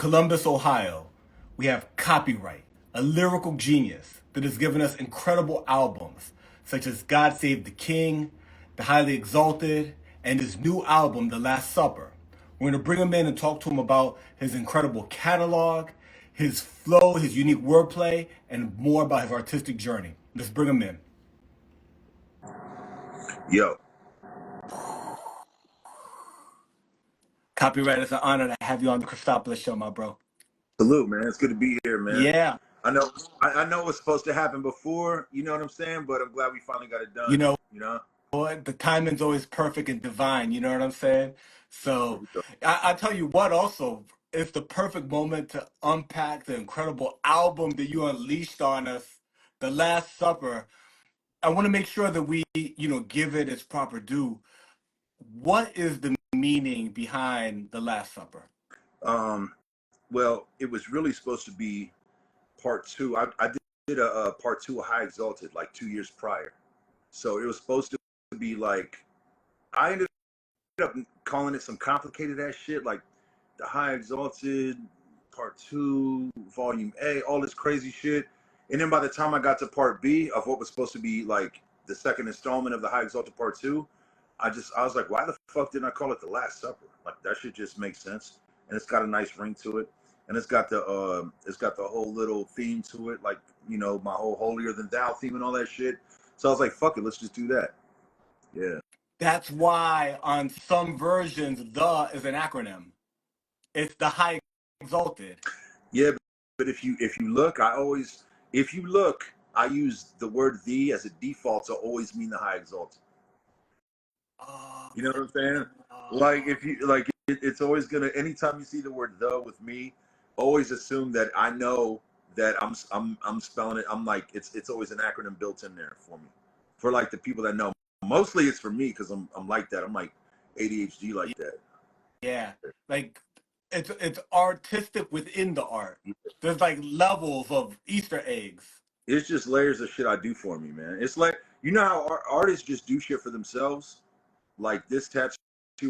Columbus, Ohio, we have Copywrite, a lyrical genius that has given us incredible albums such as God Save the King, The Highly Exalted, and his new album, The Last Supper. We're going to bring him in and talk to him about his incredible catalog, his flow, his unique wordplay, and more about his artistic journey. Let's bring him in. Yo. Copywrite, it's an honor to have you on the Cristopolis show, my bro. Salute, man. It's good to be here, man. Yeah. I know it was supposed to happen before, you know what I'm saying? But I'm glad we finally got it done. You know, You know? the timing's always perfect and divine, you know what I'm saying? So I tell you what, also, it's the perfect moment to unpack the incredible album that you unleashed on us, The Last Supper. I want to make sure that we, give it its proper due. What is the meaning behind The Last Supper? Well, it was really supposed to be part two. I did a part two of High Exalted like 2 years prior. So it was supposed to be like, I ended up calling it some complicated ass shit, like the High Exalted part two, volume A, all this crazy shit. And then by the time I got to part B of what was supposed to be like the second installment of the High Exalted part two, I was like, why the fuck didn't I call it The Last Supper? Like that shit just makes sense. And it's got a nice ring to it. And it's got the whole little theme to it, like, my whole holier than thou theme and all that shit. So I was like, fuck it, let's just do that. Yeah. That's why on some versions, the is an acronym. It's the High Exalted. Yeah, but if you look, I use the word the as a default to always mean the High Exalted. You know what I'm saying? Like if you like, it's always gonna. Anytime you see the word the with me, always assume that I know that I'm spelling it. I'm like it's always an acronym built in there for me, for like the people that know. Mostly it's for me because I'm like that. I'm like ADHD like that. Yeah, like it's artistic within the art. There's like levels of Easter eggs. It's just layers of shit I do for me, man. It's like, you know how artists just do shit for themselves, like this tattoo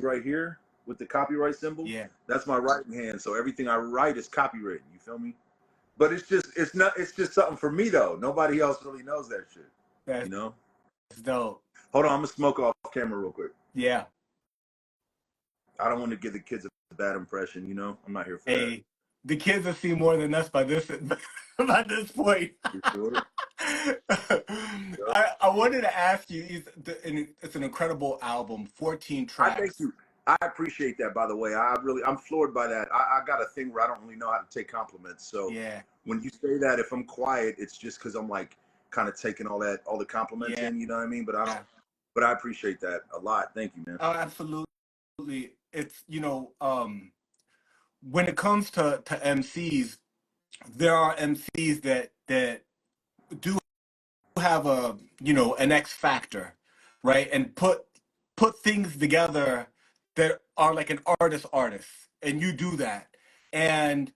right here with the copyright symbol. Yeah, that's my writing hand. So everything I write is copywritten. You feel me? But it's just something for me though. Nobody else really knows that shit. that's dope. Hold on, I'm gonna smoke off camera real quick. Yeah. I don't want to give the kids a bad impression. I'm not here for that. The kids have seen more than us by this point. Sure? I wanted to ask you. It's an incredible album, 14 tracks. Thank you. I appreciate that, by the way. I'm floored by that. I got a thing where I don't really know how to take compliments. So yeah, when you say that, if I'm quiet, it's just because I'm like kind of taking all the compliments in. You know what I mean? But But I appreciate that a lot. Thank you, man. Oh, absolutely. It's when it comes to MCs, there are MCs that do have an X factor, right? And put things together that are like an artist, and you do that. And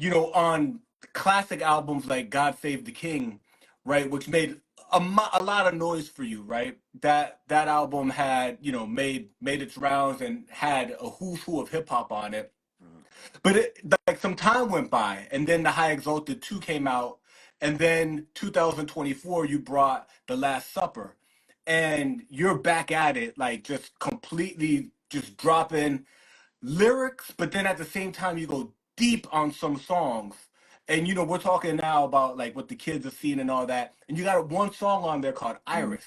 on classic albums like God Save the King, right, which made a lot of noise for you, right? That album had made its rounds and had a who's who of hip hop on it. But like some time went by, and then the High Exalted 2 came out, and then 2024 you brought The Last Supper, and you're back at it, like just completely just dropping lyrics, but then at the same time you go deep on some songs. And we're talking now about like what the kids are seeing and all that. And you got one song on there called Iris,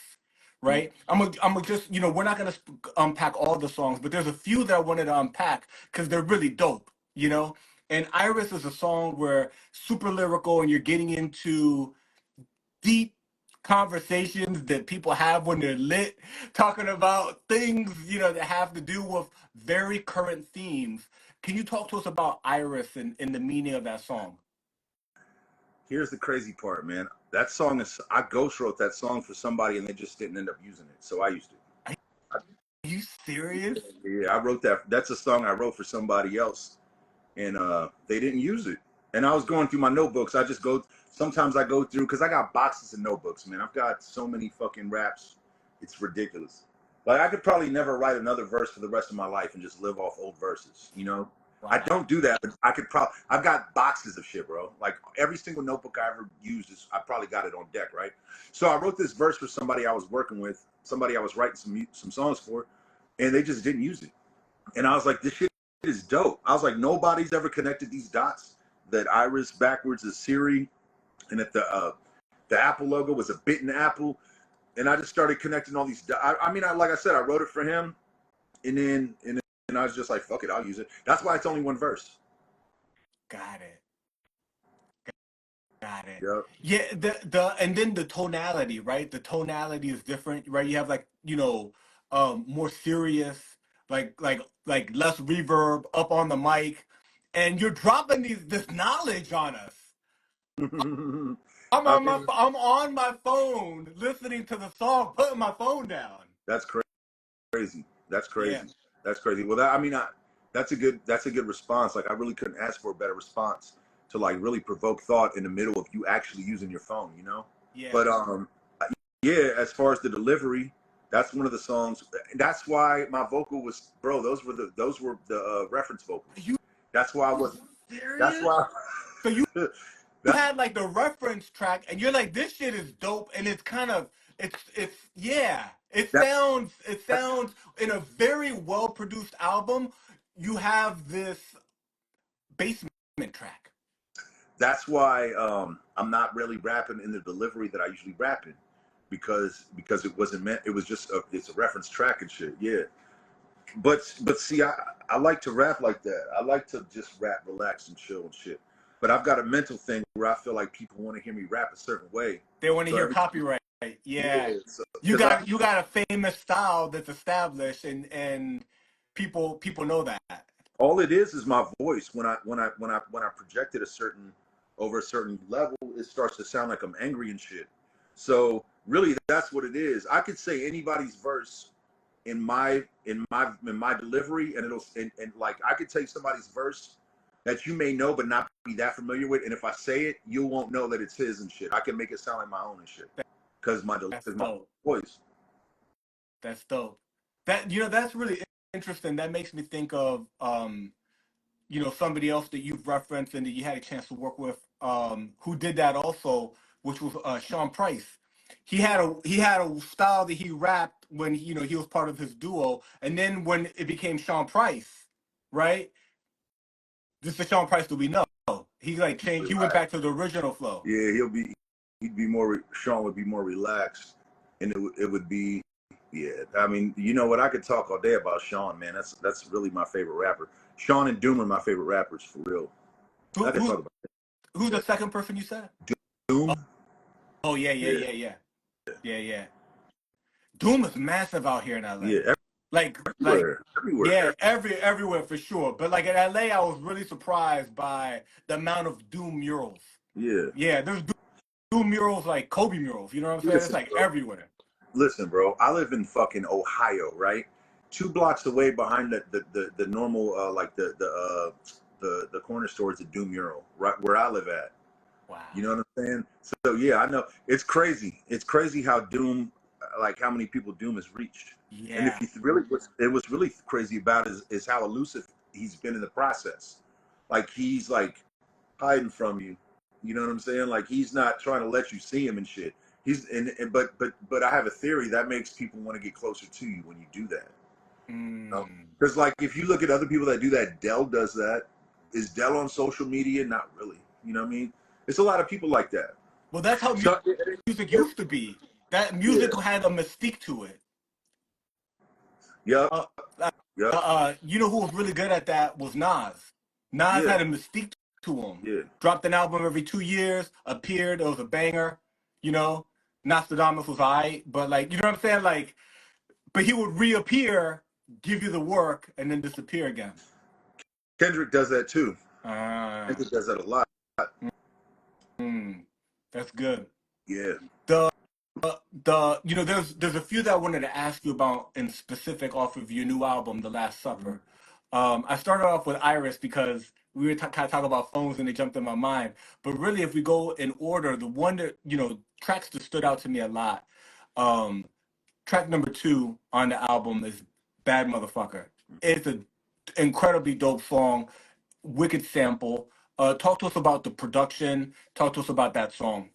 right? I'm gonna just we're not gonna unpack all the songs, but there's a few that I wanted to unpack because they're really dope, And Iris is a song where super lyrical, and you're getting into deep conversations that people have when they're lit, talking about things, that have to do with very current themes. Can you talk to us about Iris and the meaning of that song? Here's the crazy part, man. That song I ghost wrote that song for somebody and they just didn't end up using it. So I used it. Are you serious? Yeah, I wrote that. That's a song I wrote for somebody else and they didn't use it. And I was going through my notebooks. Sometimes I go through, because I got boxes of notebooks, man. I've got so many fucking raps. It's ridiculous. Like I could probably never write another verse for the rest of my life and just live off old verses, I Wow. don't do that, but I could probably. I've got boxes of shit, bro. Like every single notebook I ever used is I probably got it on deck, right? So I wrote this verse for somebody I was working with, somebody I was writing some songs for, and they just didn't use it. And I was like, this shit is dope. I was like, nobody's ever connected these dots. That Iris backwards is Siri, and that the Apple logo was a bitten apple. And I just started connecting all these. I mean, like I said, I wrote it for him, and I was just like, fuck it, I'll use it. That's why it's only one verse. Got it. Got it. Yep. Yeah, the and then the tonality, right? The tonality is different, right? You have like, more serious, like less reverb up on the mic, and you're dropping this knowledge on us. I mean, I'm on my phone listening to the song, putting my phone down. that's crazy. That's Yeah. crazy. That's crazy. Well, that's a good response. Like I really couldn't ask for a better response to like really provoke thought in the middle of you actually using your phone, you know? Yeah. But yeah, as far as the delivery, that's one of the songs. That's why my vocal was, bro. Those were the reference vocals. That's why I was. Serious? That's why. So you had like the reference track, and you're like, this shit is dope, and it's kind of it's yeah. It sounds in a very well produced album. You have this basement track. That's why I'm not really rapping in the delivery that I usually rap in, because it wasn't meant. It was just it's a reference track and shit. Yeah, but see, I like to rap like that. I like to just rap, relax, and chill and shit. But I've got a mental thing where I feel like people want to hear me rap a certain way. They want to hear copyright. Yeah. So, You got a famous style that's established, and people know that. all it is my voice. When I project it over a certain level, it starts to sound like I'm angry and shit. So really, that's what it is. I could say anybody's verse in my delivery, and like I could take somebody's verse that you may know but not be that familiar with, and if I say it, you won't know that it's his and shit. I can make it sound like my own and shit because my voice. That's dope. That's really interesting. That makes me think of somebody else that you've referenced and that you had a chance to work with, who did that also, which was Sean Price. He had a style that he rapped when he was part of his duo, and then when it became Sean Price, right? This is Sean Price that we know. He like changed. He went back to the original flow. Yeah, Sean would be more relaxed, and it would be. Yeah, I mean, you know what? I could talk all day about Sean, man. That's really my favorite rapper. Sean and Doom are my favorite rappers, for real. I could talk about that. Who's the second person you said? Doom. Oh yeah. Doom is massive out here in LA. Yeah, everywhere. Yeah, everywhere for sure. But like in LA, I was really surprised by the amount of Doom murals. Yeah, there's Doom murals like Kobe murals. You know what I'm saying? It's like everywhere. Listen, bro, I live in fucking Ohio, right? 2 blocks away behind the normal like the corner store is a Doom mural, right where I live at. Wow. You know what I'm saying? So yeah, I know it's crazy. It's crazy how Doom, like how many people Doom has reached. Yeah. And if you really, it was really crazy about is how elusive he's been in the process. Like he's like hiding from you. You know what I'm saying? Like he's not trying to let you see him and shit. But I have a theory that makes people want to get closer to you when you do that. Because like if you look at other people that do that, Dell does that. Is Dell on social media? Not really. You know what I mean? It's a lot of people like that. Well, that's how music used to be. That music had a mystique to it. Yeah. You know who was really good at that was Nas. Nas had a mystique to him. Yeah. Dropped an album every 2 years, appeared, it was a banger, Nostradamus was alright, but like, you know what I'm saying? Like, but he would reappear, give you the work, and then disappear again. Kendrick does that too. Kendrick does that a lot. That's good. Yeah. There's a few that I wanted to ask you about in specific off of your new album, The Last Supper. I started off with Iris because we were kind of talking about phones and they jumped in my mind. But really, if we go in order, the one that, tracks that stood out to me a lot, track number 2 on the album is Bad Motherfucker. It's an incredibly dope song. wicked sample. Talk to us about the production. Talk to us about that song.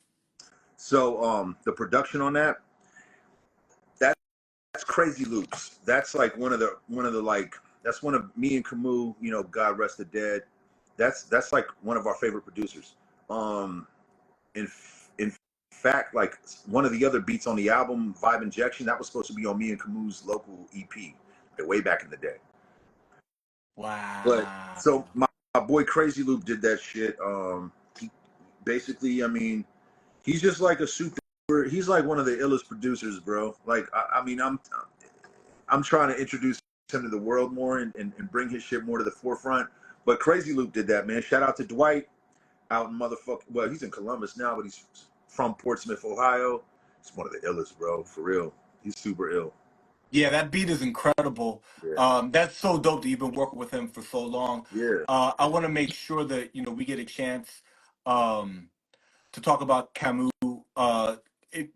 So the production on that's Crazy Loops. That's like one of the like that's one of me and Camus, you know, God rest the dead. That's like one of our favorite producers. In in fact, like one of the other beats on the album, Vibe Injection, that was supposed to be on me and Camus' local EP, like way back in the day. But Wow. so my boy Crazy Loop did that shit. He, basically, I mean, he's just like a super. He's like one of the illest producers, bro. Like, I mean, I'm trying to introduce him to the world more and bring his shit more to the forefront. But Crazy Loop did that, man. Shout out to Dwight out in well, he's in Columbus now, but he's from Portsmouth, Ohio. He's one of the illest, bro, for real. He's super ill. Yeah, that beat is incredible. Yeah. That's so dope that you've been working with him for so long. Yeah. I want to make sure that we get a chance to talk about Camus. It,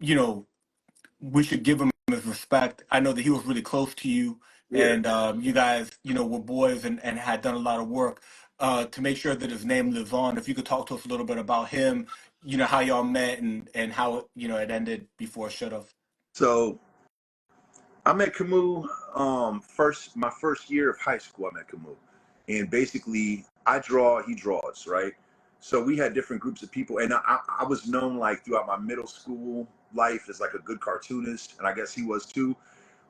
we should give him his respect. I know that he was really close to you, Yeah. and you guys, were boys and had done a lot of work to make sure that his name lives on. If you could talk to us a little bit about him, how y'all met and how it ended before it should have. So I met Camus my first year of high school. I met Camus, and basically I draw, he draws, right? So we had different groups of people, and I was known like throughout my middle school life as like a good cartoonist, and I guess he was too.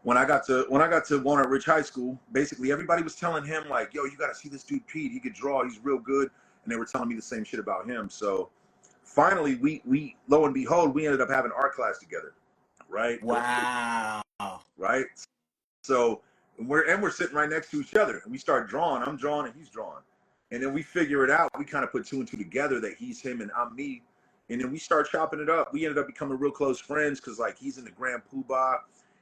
When I got to Walnut Ridge High School, basically everybody was telling him like, "Yo, you got to see this dude Pete. He could draw. He's real good." And they were telling me the same shit about him. So finally, we lo and behold, we ended up having art class together, right? Wow. Right. So we're sitting right next to each other, and we start drawing. I'm drawing, and he's drawing, and then we figure it out. We kind of put two and two together that he's him and I'm me, and then we start chopping it up. We ended up becoming real close friends because like he's in the Grand Poobah.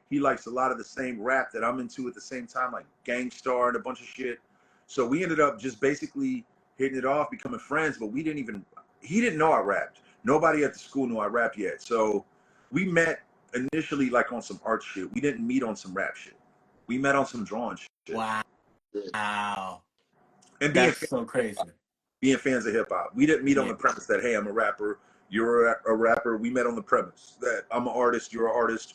He likes a lot of the same rap that I'm into at the same time, like Gangstar and a bunch of shit. So we ended up just basically hitting it off, becoming friends. But he didn't know I rapped. Nobody at the school knew I rapped yet. So we met initially like on some art shit. We didn't meet on some rap shit. We met on some drawing shit. Wow. And That's so crazy. being fans of hip hop. We didn't meet on Yeah. the premise that, hey, I'm a rapper, you're a rapper. We met on the premise that I'm an artist, you're an artist,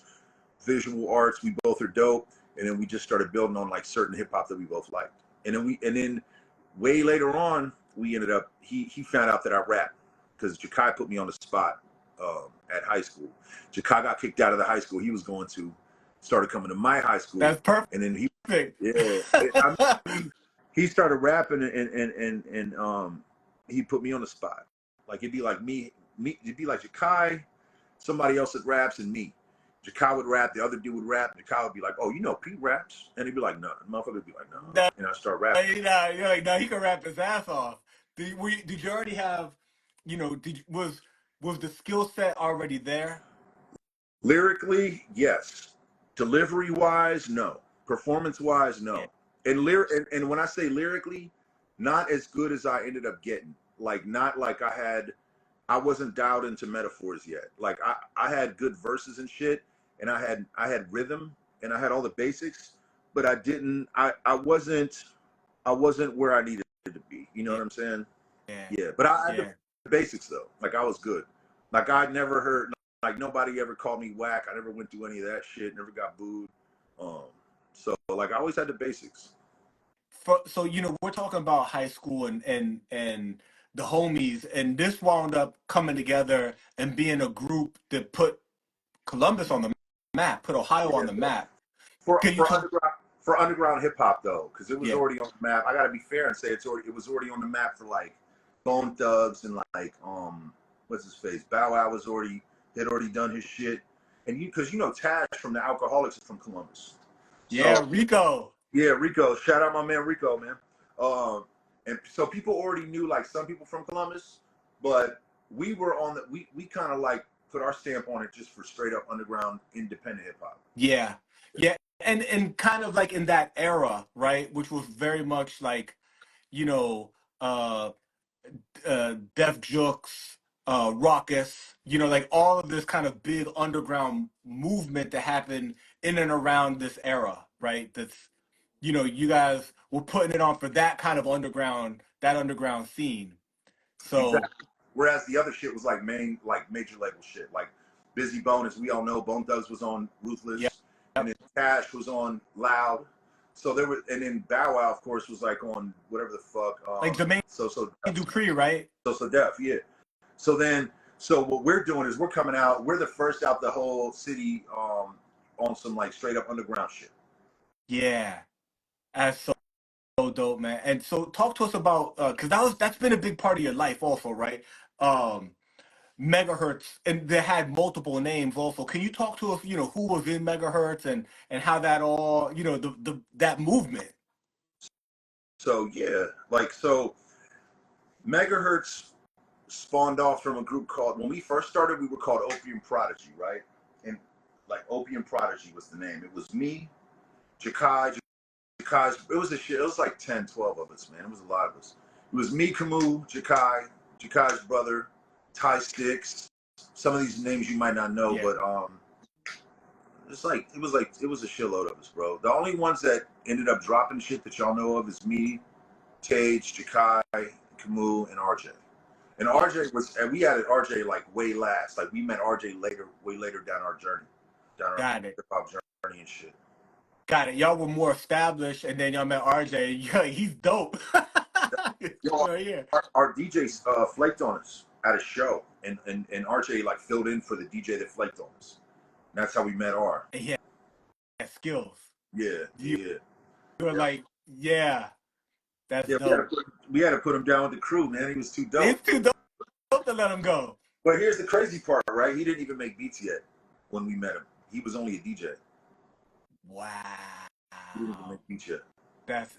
visual arts, we both are dope. And then we just started building on like certain hip hop that we both liked. And then way later on, we ended up, he found out that I rap because Jakai put me on the spot at high school. Jakai got kicked out of the high school he was going to, started coming to my high school. That's perfect. And then he started rapping and he put me on the spot. Like it'd be like me, it'd be like Jakai, somebody else that raps, and me. Jakai would rap, the other dude would rap, and Jakai would be like, "Oh, Pete raps," and he'd be like, "No," the motherfucker would be like, "No," and I start rapping. You're like, no, he can rap his ass off. Did you already have, was the skill set already there? Lyrically, yes. Delivery wise, no. Performance wise, no. Yeah. And when I say lyrically, not as good as I ended up getting. Like not like I wasn't dialed into metaphors yet. Like I had good verses and shit, and I had rhythm and I had all the basics, but I wasn't where I needed to be. You know what I'm saying? Yeah. But I had the basics though. Like I was good. Like I'd never heard, like nobody ever called me whack. I never went through any of that shit, never got booed. So like I always had the basics. So we're talking about high school and the homies, and this wound up coming together and being a group that put Columbus on the map, put Ohio on the map. For underground hip hop though, because it was already on the map. I gotta be fair and say it was already on the map for like Bone Thugs and like what's his face, Bow Wow had already done his shit, and because Tash from the Alcoholics is from Columbus. Yeah, so, Rico. Yeah, Rico. Shout out my man Rico, man. And so people already knew like some people from Columbus, but we were on we kind of like put our stamp on it just for straight up underground independent hip hop. Yeah. And kind of like in that era, right, which was very much like, Def Jux, Raucus, like all of this kind of big underground movement that happened in and around this era, right? That's, you guys were putting it on for that kind of underground that underground scene. So Exactly. Whereas the other shit was like major label shit. Like Busy Bone, as we all know, Bone Thugs was on yeah, Ruthless, and then Cash was on Loud. So there were, and then Bow Wow, of course, was like on whatever the fuck. like Jermaine So Dupri, right? Def, yeah. So then, so what we're doing is we're coming out. We're the first out the whole city on some like straight up underground shit. Yeah, that's so dope, man. And so talk to us about because that's been a big part of your life also, right? Um, Megahertz, and they had multiple names also. Can you talk to us, who was in Megahertz and how that all, the that movement? So yeah, like so, Megahertz spawned off from a group called, when we first started, we were called Opium Prodigy, right? And like Opium Prodigy was the name. It was me, Jakai's, it was a shit, it was like 10, 12 of us, man. It was a lot of us. It was me, Camus, Jakai's brother, Ty Sticks. Some of these names you might not know, Yeah, but it was a shitload of us, bro. The only ones that ended up dropping shit that y'all know of is me, Tage, Jakai, Camus, and RJ. And yeah, RJ was, and we added RJ like way last. Like we met RJ later, way later down our journey, down our got it. hip hop journey and shit. Got it. Y'all were more established, and then y'all met RJ. Yeah, he's dope. Yo, Right here. our DJs flaked on us at a show, and RJ like filled in for the DJ that flaked on us. And that's how we met R. And he had skills. Yeah, You yeah, were yeah. like, yeah, that's Yeah, dope. we had to put him down with the crew, man. He was too dope. It's too dope to let him go. But here's the crazy part, right? He didn't even make beats yet when we met him. He was only a DJ. Wow. He didn't even make beats yet. That's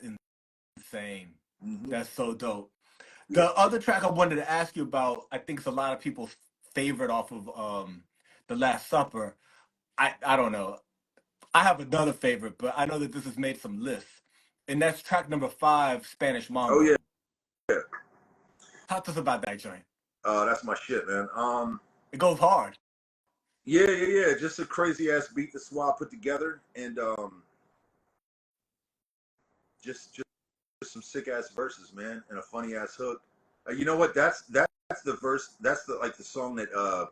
insane. Mm-hmm. That's so dope. Yeah. The other track I wanted to ask you about, I think it's a lot of people's favorite off of The Last Supper. I don't know. I have another favorite, but I know that this has made some lists. And that's track number 5, Spanish Oh yeah. Mambo. Yeah. Talk to us about that joint. That's my shit, man. It goes hard. Yeah. Just a crazy ass beat that Swab put together, and just some sick ass verses, man, and a funny ass hook. You know what? That's the verse. That's the like the song that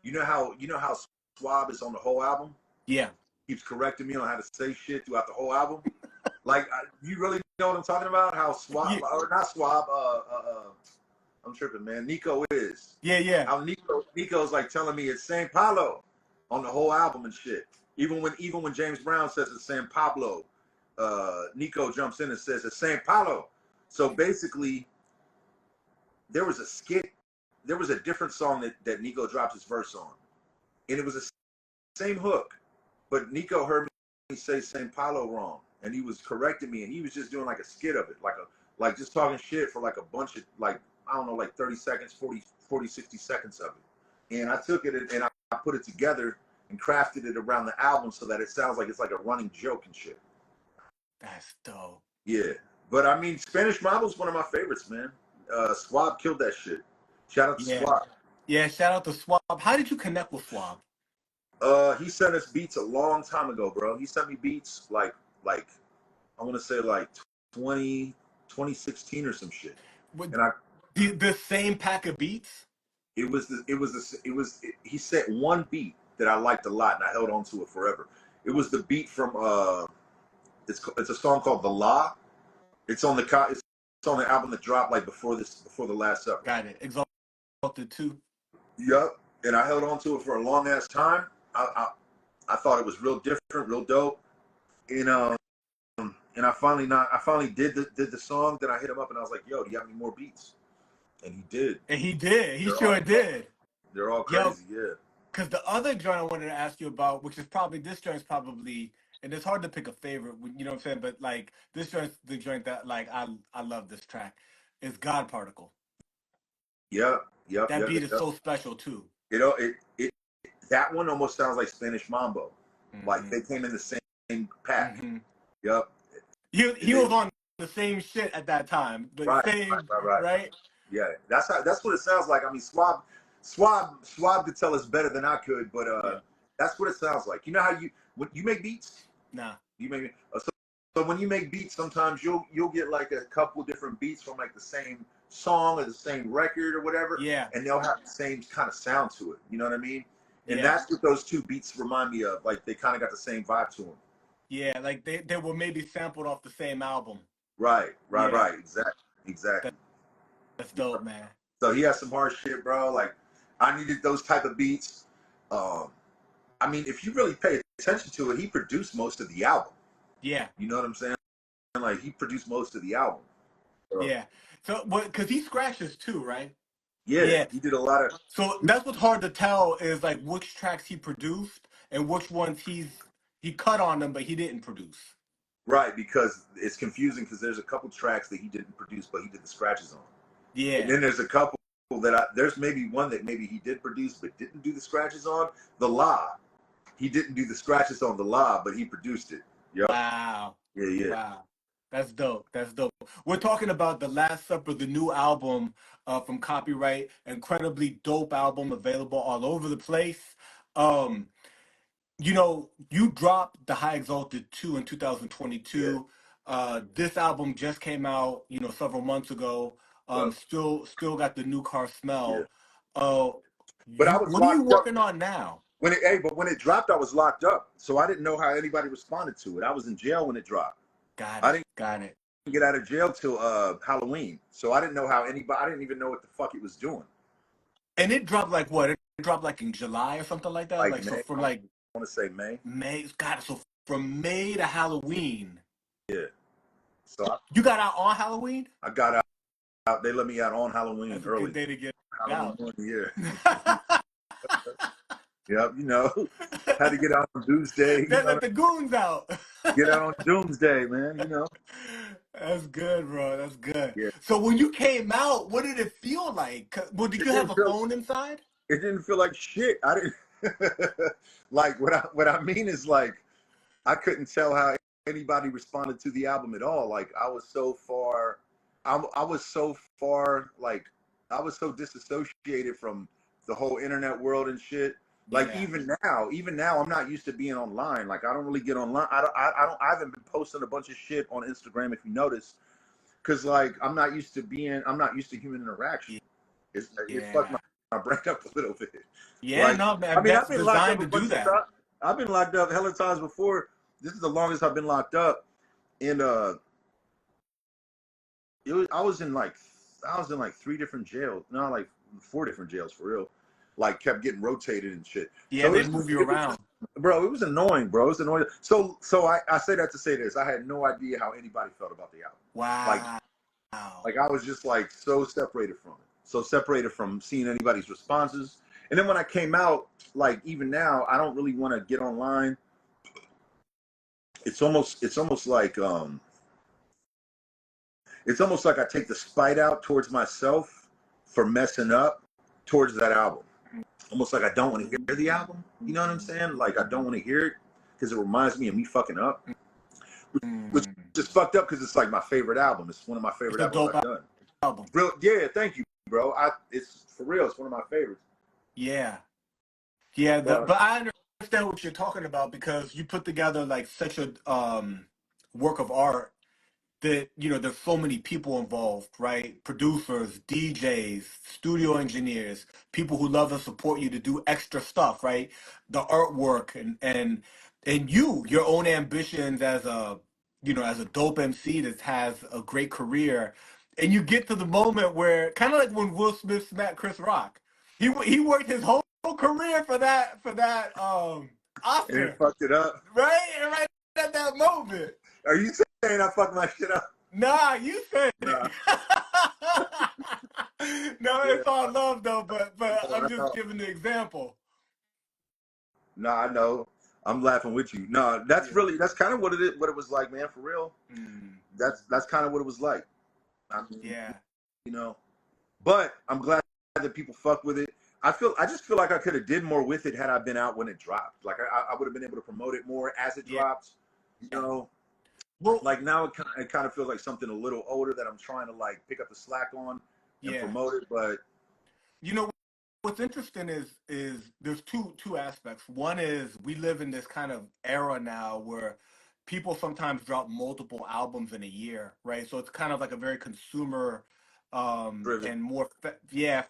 you know how Swab is on the whole album. Yeah. Keeps correcting me on how to say shit throughout the whole album. Like, you really know what I'm talking about? How Swab, Yeah. or not Swab, I'm tripping, man. Nico is. Yeah. How Nico's like telling me it's San Paulo on the whole album and shit. Even when James Brown says it's San Pablo, Nico jumps in and says it's San Paulo. So basically, there was a different song that Nico dropped his verse on, and it was the same hook, but Nico heard me say San Paulo wrong, and he was correcting me, and he was just doing like a skit of it, like just talking shit for like a bunch of like, I don't know, like 30 seconds, 40, 60 seconds of it. And I took it and I put it together and crafted it around the album so that it sounds like it's like a running joke and shit. That's dope. Yeah. But I mean, Spanish Mambo's one of my favorites, man. Swab killed that shit. Shout out to Swab. Yeah, shout out to Swab. How did you connect with Swab? He sent us beats a long time ago, bro. He sent me beats like I want to say like 2016 or some shit. With And the same pack of beats? he sent one beat that I liked a lot and I held on to it forever. It was the beat from it's a song called The Law. It's on the album that dropped like before the Last Supper. Got it. Exalted 2. Yep. And I held on to it for a long ass time. I thought it was real different, real dope. And I finally did the song. Then I hit him up and I was like, "Yo, do you have any more beats?" And he did. And he did. He sure did. They're all crazy, yeah. Because the other joint I wanted to ask you about, which is probably, this joint's probably, and it's hard to pick a favorite, you know what I'm saying? But like, this joint's the joint that like I love this track. Is God Particle. Yep. That beat is so special too. You know, it that one almost sounds like Spanish Mambo. Mm-hmm. Like they came in the same pack. Mm-hmm. Yep. He was on the same shit at that time. The right? Yeah, that's what it sounds like. I mean, Swab could tell us better than I could, but that's what it sounds like. You know how when you make beats? Nah. You make when you make beats, sometimes you'll get like a couple different beats from like the same song or the same record or whatever, Yeah. and they'll have the same kind of sound to it. You know what I mean? And Yeah. that's what those two beats remind me of. Like they kind of got the same vibe to them. Yeah, like they were maybe sampled off the same album. Right. Yeah. Exactly. That's dope, man. So he has some hard shit, bro. Like I needed those type of beats. I mean, if you really pay attention to it, he produced most of the album. Yeah. You know what I'm saying? Like he produced most of the album. Yeah. So, because he scratches too, right? Yeah, he did a lot of. So that's what's hard to tell is like which tracks he produced and which ones he cut on them, but he didn't produce. Right, because it's confusing because there's a couple tracks that he didn't produce, but he did the scratches on. Yeah. And then there's a couple that there's maybe one that maybe he did produce but didn't do the scratches on. The La, he didn't do the scratches on the La, but he produced it. Yep. Wow. Yeah. Wow. That's dope. We're talking about The Last Supper, the new album from Copywrite. Incredibly dope album, available all over the place. You dropped the High Exalted 2 in 2022. Yeah. This album just came out, several months ago. Yep. Still got the new car smell. Yeah. But I was what are you locked up. working on now? When it dropped, I was locked up, so I didn't know how anybody responded to it. I was in jail when it dropped. Got it. Get out of jail till Halloween, so I didn't know how anybody. I didn't even know what the fuck it was doing. And it dropped like what? It dropped like in July or something like that. Like May, so from like I want to say May. Got it. So from May to Halloween. Yeah. So you got out on Halloween? I got out. They let me out on Halloween. That's early. A good day to get Halloween out. Yeah. Yep. Had to get out on Doomsday. They let the goons out. Get out on Doomsday, man. That's good, bro. That's good. Yeah. So when you came out, what did it feel like? Well, did you have a phone inside? It didn't feel like shit. I didn't like what I mean is like I couldn't tell how anybody responded to the album at all. Like I was so far like I was so disassociated from the whole internet world and shit. Like even now, I'm not used to being online. Like I don't really get online. I haven't been posting a bunch of shit on Instagram, if you notice, because like I'm not used to human interaction. It fucked my brain up a little bit. Yeah, like, no, man. I mean, That's I've been locked up designed to do that. I've been locked up hella times before. This is the longest I've been locked up. And I was in like 3 different jails. No, like 4 different jails for real. Like kept getting rotated and shit. Yeah, so they move you around. Bro, it was annoying, bro. It was annoying. So I say that to say this. I had no idea how anybody felt about the album. Wow. Like I was just like so separated from it. So separated from seeing anybody's responses. And then when I came out, like even now, I don't really want to get online. It's almost like I take the spite out towards myself for messing up towards that album. Almost like I don't want to hear the album. You know what I'm saying? Like I don't want to hear it because it reminds me of me fucking up. Which is fucked up because it's like my favorite album. It's one of my favorite albums I've done. Real, yeah, thank you, bro. It's for real. It's one of my favorites. Yeah. But I understand what you're talking about because you put together like such a work of art that there's so many people involved, right? Producers, DJs, studio engineers, people who love and support you to do extra stuff, right? The artwork and your own ambitions as a dope MC that has a great career, and you get to the moment where kind of like when Will Smith smacked Chris Rock, he worked his whole career for that Oscar, and it fucked it up, right? And right at that moment. Are you saying I fucked my shit up? Nah, you said it. No, it's all love though, but I'm just giving the example. No, I know. I'm laughing with you. No, that's kind of what it was like, man, for real. That's kind of what it was like. I mean, but I'm glad that people fuck with it. I just feel like I could have did more with it had I been out when it dropped. Like I would have been able to promote it more as it dropped. Well, like now it kind of feels like something a little older that I'm trying to like pick up the slack on and promote it. But what's interesting is there's two aspects. One is we live in this kind of era now where people sometimes drop multiple albums in a year, right? So it's kind of like a very consumer Driven. and more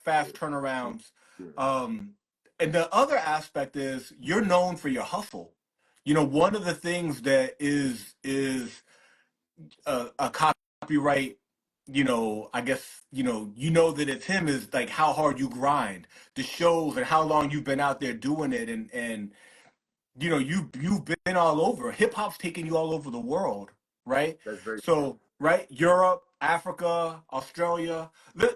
fast turnarounds. Yeah. Um, and the other aspect is you're known for your hustle. You know, one of the things that is a copyright, you know, I guess, you know that it's him is like how hard you grind, the shows and how long you've been out there doing it, and you know, you've been all over. Hip hop's taken you all over the world, right? That's very true. So, right, Europe, Africa, Australia.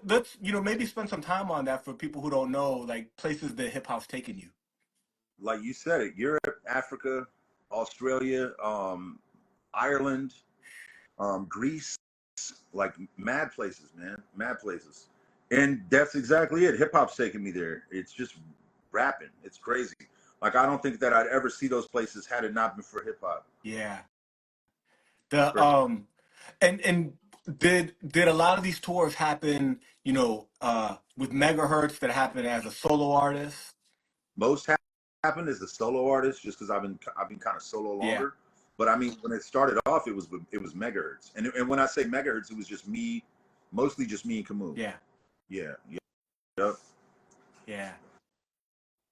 Let's, you know, maybe spend some time on that for people who don't know, like places that hip hop's taken you. Like you said it, Europe, Africa, Australia, Ireland, Greece, like mad places, man, mad places. And that's exactly it. Hip hop's taking me there. It's just rapping. It's crazy. Like I don't think that I'd ever see those places had it not been for hip hop. Yeah. The and did a lot of these tours happen, you know, with megahertz that happen as a solo artist? Most happened as a solo artist, just because I've been kind of solo Yeah. longer. But I mean, when it started off, it was megahertz, and when I say megahertz, it was just me, mostly just me and Camus. Yeah. Yeah, yeah, yep. Yeah.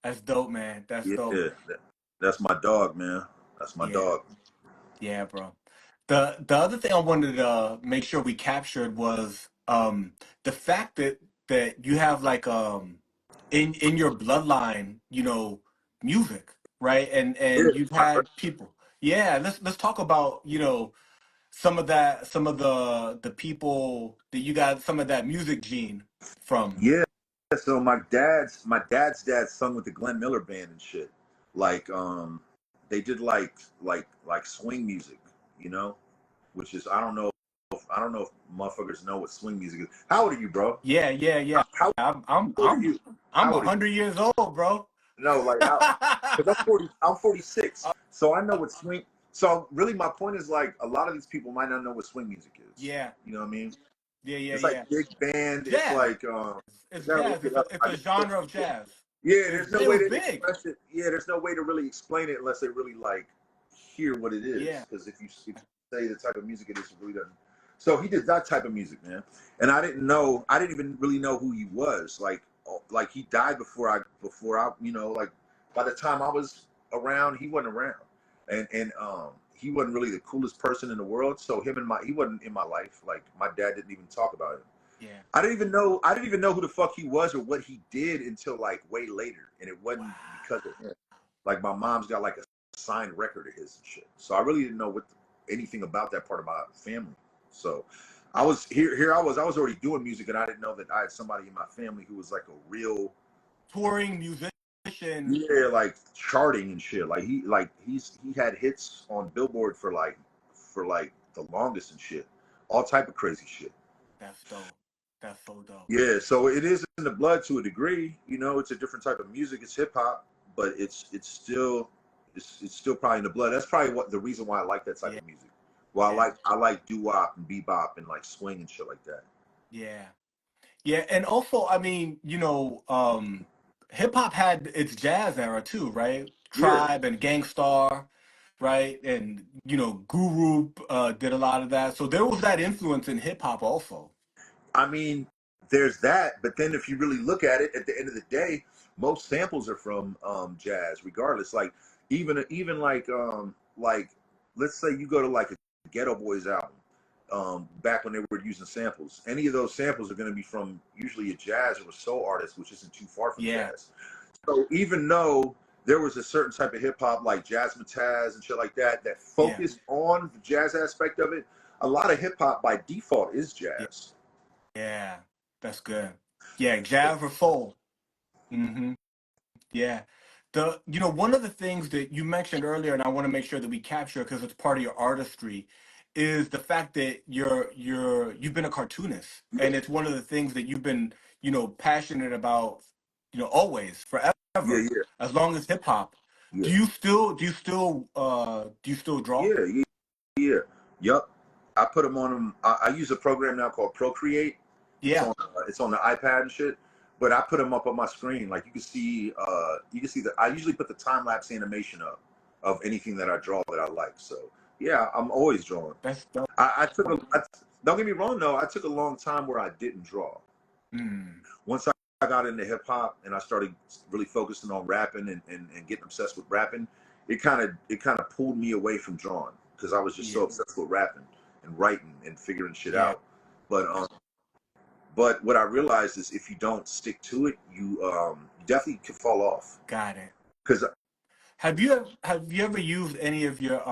That's dope, man. That's Yeah. dope. That's my dog, man. That's my Yeah. dog. Yeah, bro. The other thing I wanted to make sure we captured was the fact that you have like in your bloodline, you know, music, right? Yeah, And you've my brother. had people. Yeah, let's talk about, you know, some of the people that you got some of that music gene from. Yeah. So my dad's dad sung with the Glenn Miller band and shit. Like they did like swing music, you know, which is I don't know if motherfuckers know what swing music is. How old are you, bro? Yeah, yeah, yeah. How I'm I'm old are I'm you? I'm How old are you? 100 years old, bro. No, like how? Because I'm 46, so I know what swing. So really, my point is like a lot of these people might not know what swing music is. Yeah, You know what I mean? yeah, yeah, It's like yeah. big band. It's Jazz. like It's you gotta jazz. look it up. It's a genre of jazz. Yeah, there's no It way was to big. express it. Yeah, there's no way to really explain it unless they really like hear what it Yeah. is. Because if you say the type of music it is, it really doesn't. So he did that type of music, man. And I didn't even really know who he was. Like he died before I, like by the time I was around, he wasn't around, and he wasn't really the coolest person in the world. So he wasn't in my life. Like my dad didn't even talk about him. Yeah. I didn't even know who the fuck he was or what he did until like way later, and it Wow. wasn't because of him. Like my mom's got like a signed record of his and shit, so I really didn't know anything about that part of my family. So I was here. I was already doing music, and I didn't know that I had somebody in my family who was like a real Touring musician. yeah, like charting and shit. He had hits on Billboard for the longest and shit, all type of crazy shit. That's dope. That's so dope. Yeah, so it is in the blood to a degree. You know, it's a different type of music. It's hip hop, but it's still probably in the blood. That's probably the reason why I like that type Yeah. of music. Well, Yeah. I like doo wop and bebop and like swing and shit like that. Yeah. Yeah. And also, I mean, you know, hip hop had its jazz era too, right? Yeah, Tribe and Gangstar, right? And you know, Guru did a lot of that. So there was that influence in hip hop also. I mean, there's that, but then if you really look at it, at the end of the day, most samples are from jazz, regardless. Like even like let's say you go to like a Ghetto Boys album, back when they were using samples. Any of those samples are going to be from usually a jazz or a soul artist, which isn't too far from Yeah. jazz. So even though there was a certain type of hip hop like jazzmatazz and shit like that Yeah. focused on the jazz aspect of it, a lot of hip hop by default is Yeah. jazz. Yeah. That's good. Yeah. Jazz or soul. Mm-hmm. Yeah. You know, one of the things that you mentioned earlier, and I want to make sure that we capture because it's part of your artistry, is the fact that you've been a cartoonist, and it's one of the things that you've been, you know, passionate about, you know, always, Yeah, forever, yeah, as long as hip hop. yeah, Do you still draw? yeah, yeah, yeah. Yup. I put them on them. I use a program now called Procreate. It's Yeah. on it's on the iPad and shit. But I put them up on my screen. Like you can see that I usually put the time lapse animation up of anything that I draw that I like. So Yeah, I'm always drawing. That's dope. Don't get me wrong though, I took a long time where I didn't draw. Once I got into hip hop and I started really focusing on rapping and getting obsessed with rapping, it kind of pulled me away from drawing because I was just so obsessed with rapping and writing and figuring shit out. But what I realized is if you don't stick to it, you definitely can fall off. Got it. Because Have you ever used any of your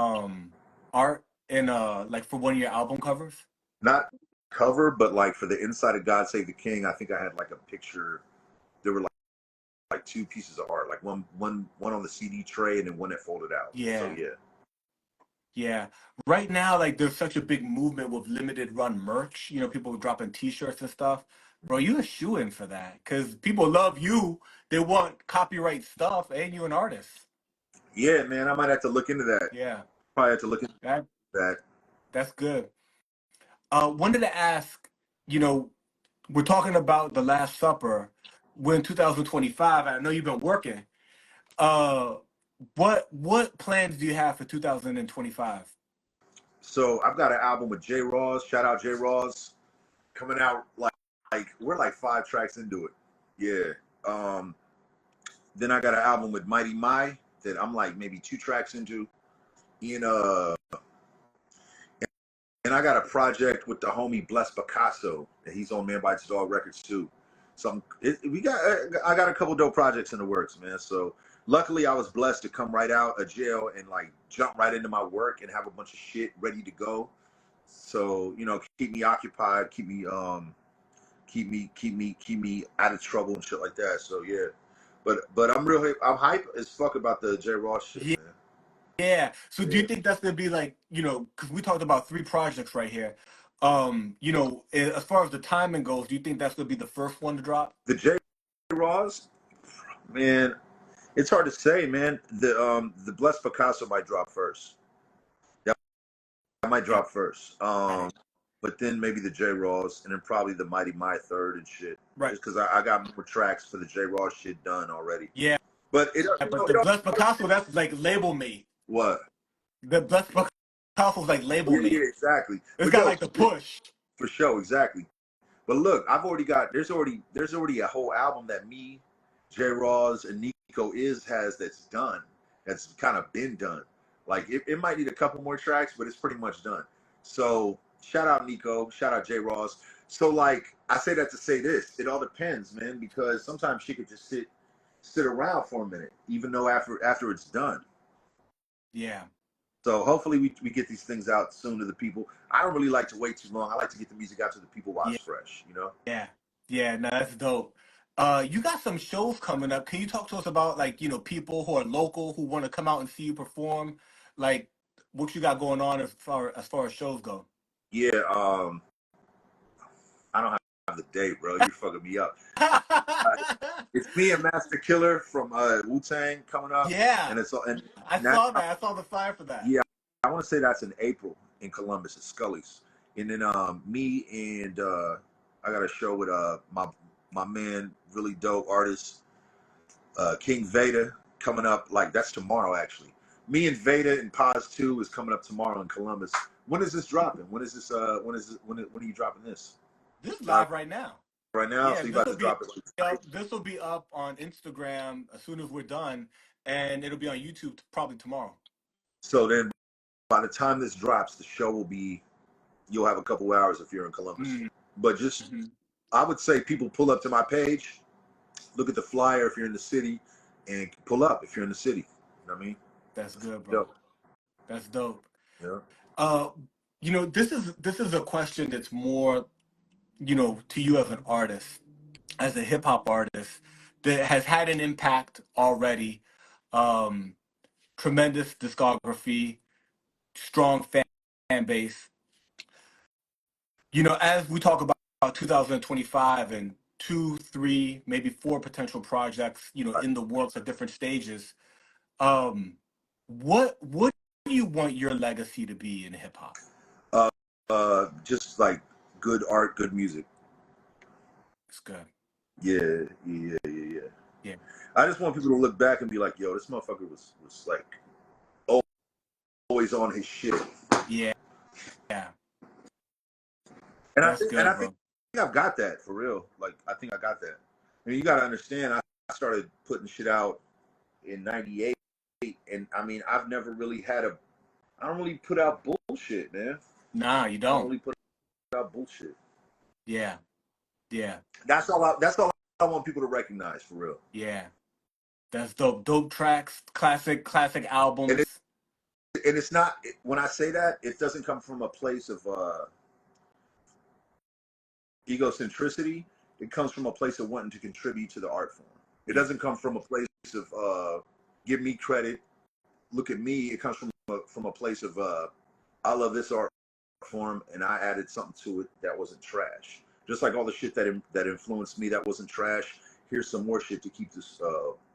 art in like for one of your album covers? not cover, but like for the inside of God Save the King, I think I had like a picture. There were like two pieces of art, like one on the CD tray and then one that folded out. Yeah. So yeah. Yeah. Right now, like there's such a big movement with limited run merch. You know, people dropping T-shirts and stuff. Bro, you a shoo-in for that because people love you. They want copyright stuff, and you an artist. Yeah, man, I might have to look into that. Yeah. Probably have to look into that. That's good. Wanted to ask, you know, we're talking about The Last Supper. We're in 2025. I know you've been working. What plans do you have for 2025? So I've got an album with J Ross. Shout out J Ross, coming out like we're like 5 tracks into it. Yeah. Then I got an album with Mighty My that I'm like maybe 2 tracks into. And I got a project with the homie Bless Picasso, and he's on Man Bites Dog Records too. So I got a couple dope projects in the works, man. So luckily I was blessed to come right out of jail and like jump right into my work and have a bunch of shit ready to go. So, you know, keep me occupied, keep me out of trouble and shit like that. So yeah. But I'm hype as fuck about the J Ross shit, man. Yeah. So do you think that's gonna be like, you know, because we talked about 3 projects right here. You know, as far as the timing goes, do you think that's gonna be the first one to drop? The J Ross, man, it's hard to say, man. The Blessed Picasso might drop first. That might drop first. But then maybe the J Ross, and then probably the Mighty My third and shit. Right. Just because I got more tracks for the J Ross shit done already. Yeah. But the Blessed Picasso, that's like label me. What? The Blessed Picasso's like label me. Yeah, exactly. It's got like the push. For sure, exactly. But look, there's already a whole album that me, J Ross, and Nico has that's done. That's kind of been done. Like it might need a couple more tracks, but it's pretty much done. So shout out Nico, shout out J Ross. So like I say that to say this, it all depends, man, because sometimes she could just sit around for a minute, even though after it's done. Yeah. So hopefully we get these things out soon to the people. I don't really like to wait too long. I like to get the music out to the people while it's fresh, you know? Yeah. Yeah, no, that's dope. You got some shows coming up. Can you talk to us about like, you know, people who are local who want to come out and see you perform? Like what you got going on as far as shows go? Yeah, I don't have the date, bro. You're fucking me up. It's me and Master Killer from Wu-Tang coming up. Yeah. And I saw that. I saw the flyer for that. Yeah, I want to say that's in April in Columbus at Scully's. And then me and I got a show with my man, really dope artist, King Veda, coming up. Like that's tomorrow actually. Me and Veda and Paz 2 is coming up tomorrow in Columbus. When is this dropping? When are you dropping this? This is live right now. Right now, yeah, so you about to drop it. This will be up on Instagram as soon as we're done, and it'll be on YouTube probably tomorrow. So then, by the time this drops, the show will be. You'll have a couple hours if you're in Columbus. But just, I would say people pull up to my page, look at the flyer if you're in the city, and pull up if you're in the city. You know what I mean? That's good, bro. Dope. That's dope. Yeah. You know, this is a question that's more, you know, to you as an artist, as a hip hop artist that has had an impact already. Tremendous discography, strong fan base. You know, as we talk about 2025 and 2, 3, maybe 4 potential projects, you know, in the works at different stages, what do you want your legacy to be in hip hop? Just like good art, good music. It's good. Yeah. I just want people to look back and be like, yo, this motherfucker was like always on his shit. Yeah. Yeah. And That's I good, think bro. I've got that for real. Like I think I got that. I mean, you got to understand. I started putting shit out in '98, and I mean, I've never really had a. I don't really put out bullshit, man. Nah, you I don't don't. really put out bullshit. Yeah. Yeah. That's all. That's all I want people to recognize for real. Yeah. That's dope. Dope tracks, classic And albums. it's not when I say that, it doesn't come from a place of egocentricity. It comes from a place of wanting to contribute to the art form. It Yeah. doesn't come from a place of give me credit, look at me. It comes from a place of I love this art form and I added something to it that wasn't trash. Just like all the shit that influenced me that wasn't trash. Here's some more shit to keep this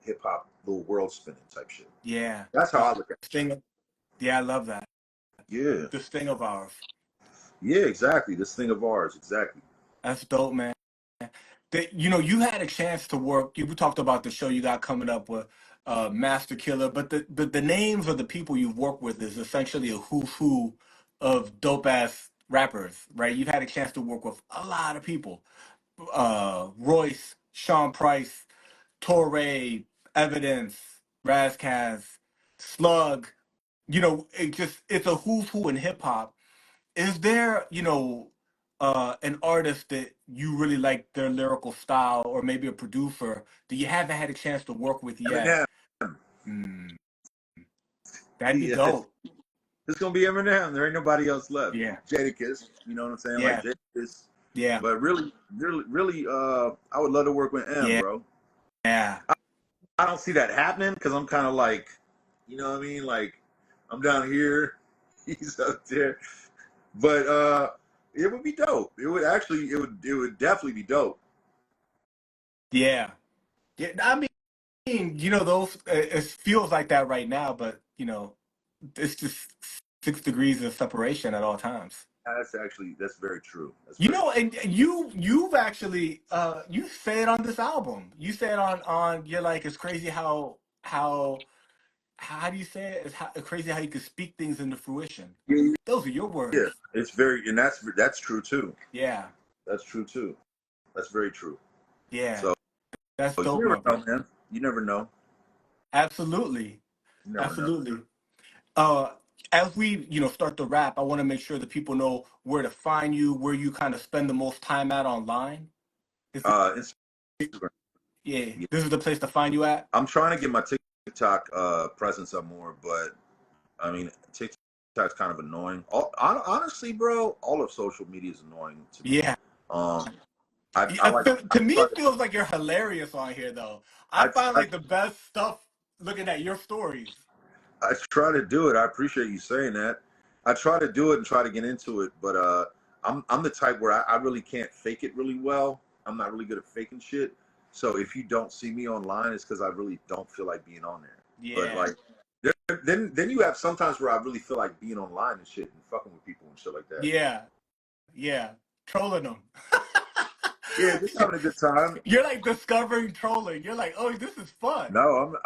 hip hop little world spinning type shit. Yeah. That's how I look at it. Yeah, I love that. Yeah. This thing of ours. Yeah, exactly. This thing of ours, exactly. That's dope, man. You had a chance to work. We talked about the show you got coming up with Master Killer, but the names of the people you've worked with is essentially a who's who of dope ass rappers, right? You've had a chance to work with a lot of people. Royce, Sean Price, Torae, Evidence, Rass Kass, Slug. It's a who's who in hip hop. Is there, an artist that you really like their lyrical style, or maybe a producer that you haven't had a chance to work with yet? Eminem. Mm, that'd be Yes. dope. It's gonna be Eminem. There ain't nobody else left. Yeah, Jadakiss, you know what I'm saying? Like yeah, Jadakiss. yeah, But really, I would love to work with M, yeah, bro. yeah, I don't see that happening because I'm kind of like, you know what I mean? Like, I'm down here, he's up there. But it would be dope. It would definitely be dope. yeah. Yeah, I mean, those it feels like that right now, but it's just 6 degrees of separation at all times. That's very true. That's very true. And you've actually you say it on this album. You say it on you're like, it's crazy how do you say it? It's crazy how you can speak things into fruition. Yeah, Those are your yeah. words. It's very, and that's true too. Yeah, That's true too. That's very true. yeah. So That's you dope, never my know, bro. man. You never know. Absolutely. You never know. Absolutely. Uh as we, start the wrap, I want to make sure that people know where to find you, where you kind of spend the most time at online. Is it, Instagram. yeah, Yeah. this is the place to find you at? I'm trying to get my TikTok presence up more, but I mean TikTok's kind of annoying. Honestly, bro, all of social media is annoying to me. Yeah. Um, I I like feel, I to me, try it feels like you're hilarious on here, though. I I, find I like the best stuff looking at your stories. I try to do it. I appreciate you saying that. I try to do it and try to get into it, but I'm the type where I really can't fake it really well. I'm not really good at faking shit. So if you don't see me online, it's because I really don't feel like being on there. But Yeah. like, then you have sometimes where I really feel like being online and shit and fucking with people and shit like that. Yeah. Yeah. Trolling them. Yeah, just having a good time. You're like discovering trolling. You're like, oh, this is fun. No,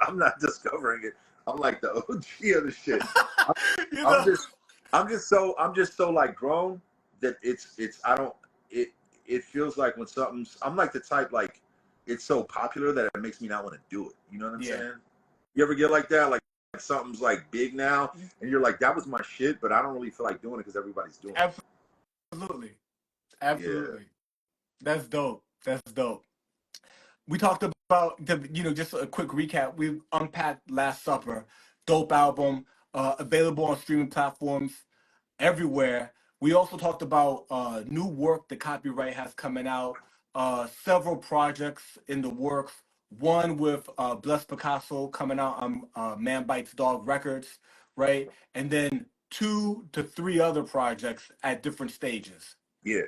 I'm not discovering it. I'm like the OG of the shit. you I'm know? just I'm just so like grown that it's I don't it feels like when something's I'm like the type like it's so popular that it makes me not want to do it. You know what I'm Yeah. saying? You ever get like that? Like something's like big now and you're like, that was my shit, but I don't really feel like doing it because everybody's doing it. Absolutely. Yeah. Absolutely. That's dope. That's dope. We talked about just a quick recap. We unpacked Last Supper, dope album, available on streaming platforms everywhere. We also talked about new work that Copywrite has coming out, several projects in the works. One with Bless Picasso coming out on Man Bites Dog Records, right? And then 2 to 3 other projects at different stages. Yeah.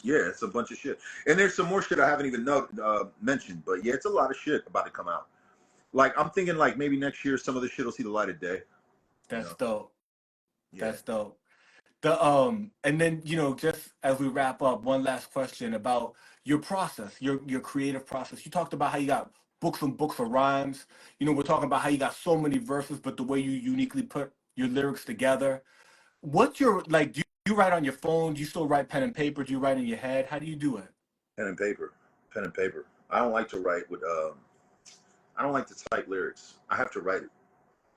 Yeah, it's a bunch of shit. And there's some more shit I haven't even mentioned, but yeah, it's a lot of shit about to come out. Like I'm thinking like maybe next year some of the shit will see the light of day. You That's know? dope. Yeah. That's dope. And then just as we wrap up, one last question about your process, your creative process. You talked about how you got books and books of rhymes. We're talking about how you got so many verses, but the way you uniquely your lyrics together. What's your like? Do you write on your phone? Do you still write pen and paper? Do you write in your head? How do you do it? Pen and paper, pen and paper. I don't like to write with. I don't like to type lyrics. I have to write it.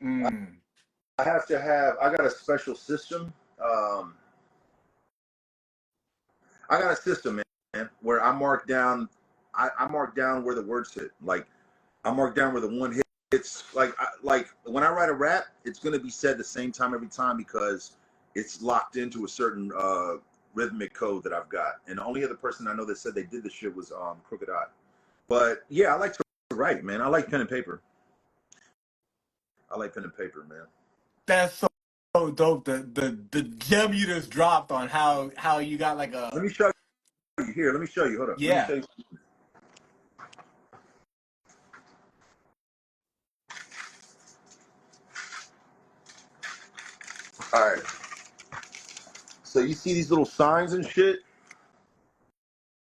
Mm. I have to have. I got a special system. Um, I got a system, man, where I mark down. I mark down where the words hit. Like I mark down where the one hit. It's like when I write a rap, it's gonna be said the same time every time because it's locked into a certain rhythmic code that I've got. And the only other person I know that said they did this shit was Crooked Eye. But yeah, I like to write, man. I like pen and paper. I like pen and paper, man. That's so dope. The gem you just dropped on how you got like a Let me show you here. Let me show you. Hold up. Let me yeah show you. All right. So you see these little signs and shit?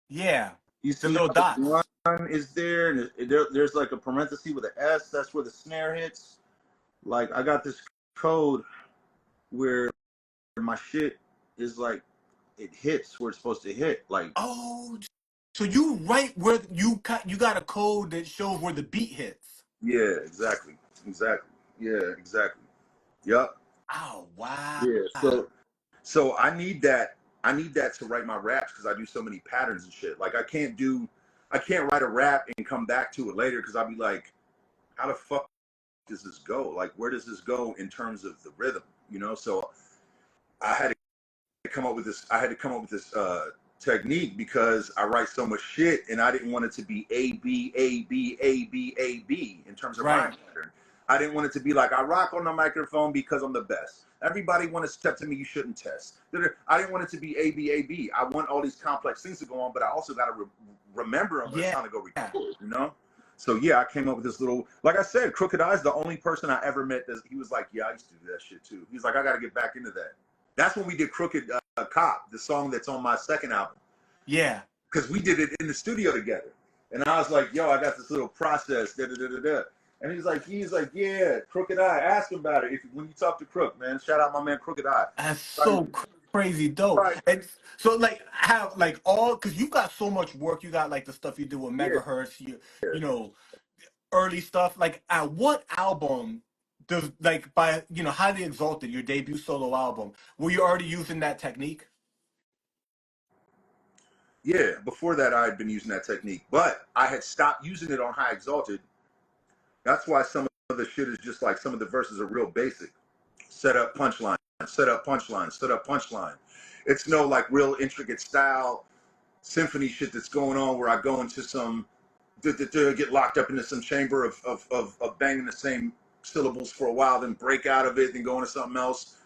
yeah You the see little how the dots. line is there, and there's like a parenthesis with an S. That's where the snare hits. Like I got this code where my shit is like it hits where it's supposed to hit. Like Oh, so you write where you got a code that shows where the beat hits. yeah, exactly, exactly, yeah, exactly. Yep. Oh wow. Yeah. So I need that. I need that to write my raps because I do so many patterns and shit. Like I can't write a rap and come back to it later because I'll be like, how the fuck does this go? Like, where does this go in terms of the rhythm? You know. So I had to come up with this. I had to come up with this technique because I write so much shit and I didn't want it to be A B A B A B A B in terms of rhyme Right. pattern. I didn't want it to be like I rock on the microphone because I'm the best. Everybody want to step to me, you shouldn't test. I didn't want it to be A B A B. I want all these complex things to go on, but I also got to remember them when it's Yeah. time to go record, you know? So yeah, I came up with this little, like I said, Crooked Eye's the only person I ever met that he was like, yeah, I used to do that shit too. He's like, I got to get back into that. That's when we did Crooked Cop, the song that's on my second album. Yeah. Because we did it in the studio together. And I was like, yo, I got this little process, da da da da da. And he's like, yeah, Crooked Eye. Ask him about it when you talk to Crook, man. Shout out my man Crooked Eye. That's Right, so crazy dope. right. And so like have like all because you got so much work. You got like the stuff you do with Yeah, megahertz. You know early stuff. Like at what album does like by Highly Exalted, your debut solo album, were you already using that technique? yeah. Before that, I had been using that technique, but I had stopped using it on High Exalted. That's why some of the shit is just like some of the verses are real basic. Set up, punchline, set up, punchline, set up, punchline. It's no like real intricate style symphony shit that's going on where I go into some get locked up into some chamber of banging the same syllables for a while, then break out of it, then go into something else.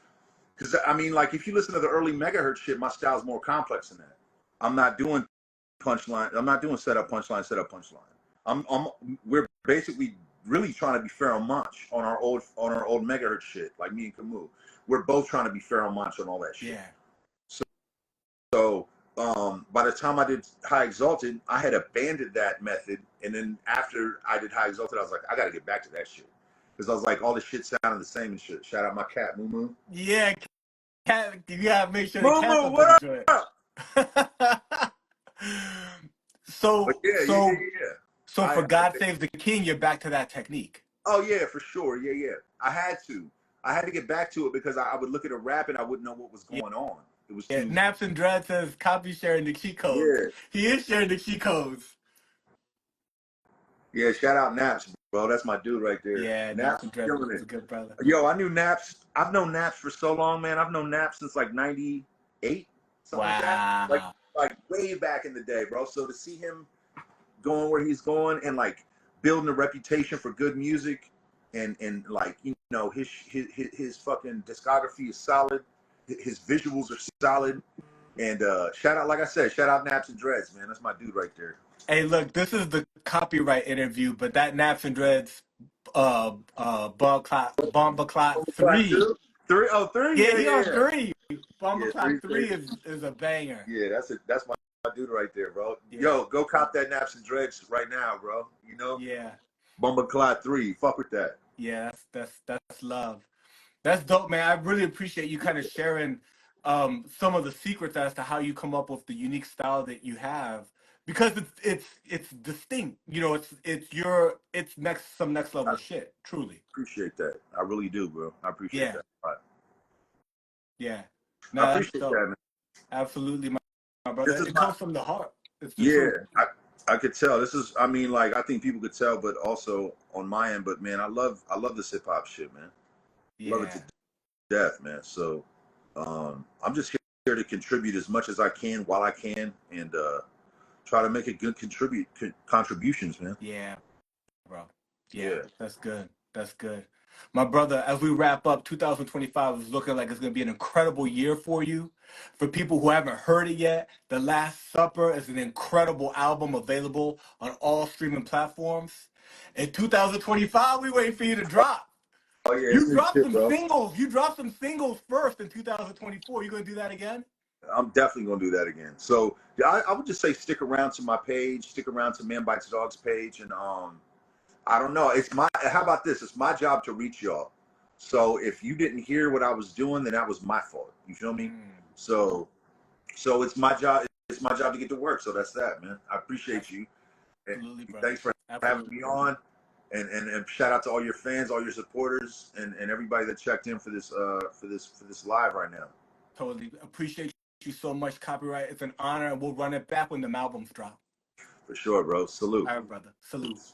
Because I mean, like if you listen to the early megahertz shit, my style's more complex than that. I'm not doing punchline. I'm not doing set up punchline, set up punchline. We're basically really trying to be Pharoah Monch on our old megahertz shit, like me and Camus. We're both trying to be Pharoah Monch on all that shit. Yeah. So by the time I did High Exalted, I had abandoned that method. And then after I did High Exalted, I was like, I got to get back to that shit. Because I was like, all this shit sounded the same and shit. Shout out my cat, Moo Moo. Yeah. Cat, you gotta make sure the Moo cat's Moo, up in what the up? joint. But so yeah, yeah, yeah, so yeah. so for God Save the King, you're back to that technique. Oh yeah, for sure. Yeah, yeah. I had to get back to it because I would look at a rap and I wouldn't know what was Yeah. going on. It was Yeah. too. Naps and Dread says copy sharing the cheat codes. Yeah. He is sharing the cheat codes. Yeah, shout out Naps, bro. That's my dude right there. Yeah, Naps Naps and Dread killing is it. a good brother. Yo, I knew Naps. I've known Naps for so long, man. I've known Naps since like '98, something like that. Wow. Like way back in the day, bro. So to see him going where he's going and like building a reputation for good music and like his fucking discography is solid. His visuals are solid. And shout out, like I said, shout out Naps and Dreads, man. That's my dude right there. Hey, look, this is the copyright interview, but that Naps and Dreads Bomba Clot Clock 3. two? Three? Oh, three? Yeah, Yeah, he yeah, on yeah. 3. Bomba Yeah, Clot three, 3 three. is a banger. Yeah, that's my dude right there, bro. Yeah. Yo, go cop that Naps and Dreads right now, bro. You know? Yeah. Bomba Clot 3. Fuck with that. Yeah, that's love. That's dope, man. I really appreciate you kind of sharing some of the secrets as to how you come up with the unique style that you have, because it's distinct. You know, it's next I level shit. Truly. appreciate that. I really do, bro. I appreciate Yeah, that. All right. yeah. I No, that's appreciate that, dope. man. Absolutely, my brother. This is It my comes from the heart. It's the yeah. truth. I could tell. This is. I mean, like I think people could tell, but also on my end. But man, I love this hip hop shit, man. Love it Yeah, to death, man. So I'm just here to contribute as much as I can while I can, and try to make a good contributions, man. yeah, bro. Yeah, Yeah. that's good. That's good. My brother, as we wrap up, 2025 is looking like it's going to be an incredible year for you. For people who haven't heard it yet, The Last Supper is an incredible album available on all streaming platforms. In 2025, we wait for you to drop. Oh yeah, it's You new dropped shit, some bro. singles. You dropped some singles first in 2024. You going to do that again? I'm definitely gonna do that again. So I would just say stick around to my page, stick around to Man Bites Dogs page, and I don't know. It's my. How about this? It's my job to reach y'all. So if you didn't hear what I was doing, then that was my fault. You feel me? Mm, So it's my job. It's my job to get to work. So that's that, man. I appreciate you. And absolutely, brother. thanks for having Absolutely. me on. And shout out to all your fans, all your supporters, and everybody that checked in for this live right now. Totally appreciate you so much. Copyright. It's an honor, and we'll run it back when the albums drop. For sure, bro. Salute. All right, brother. Salute. Peace.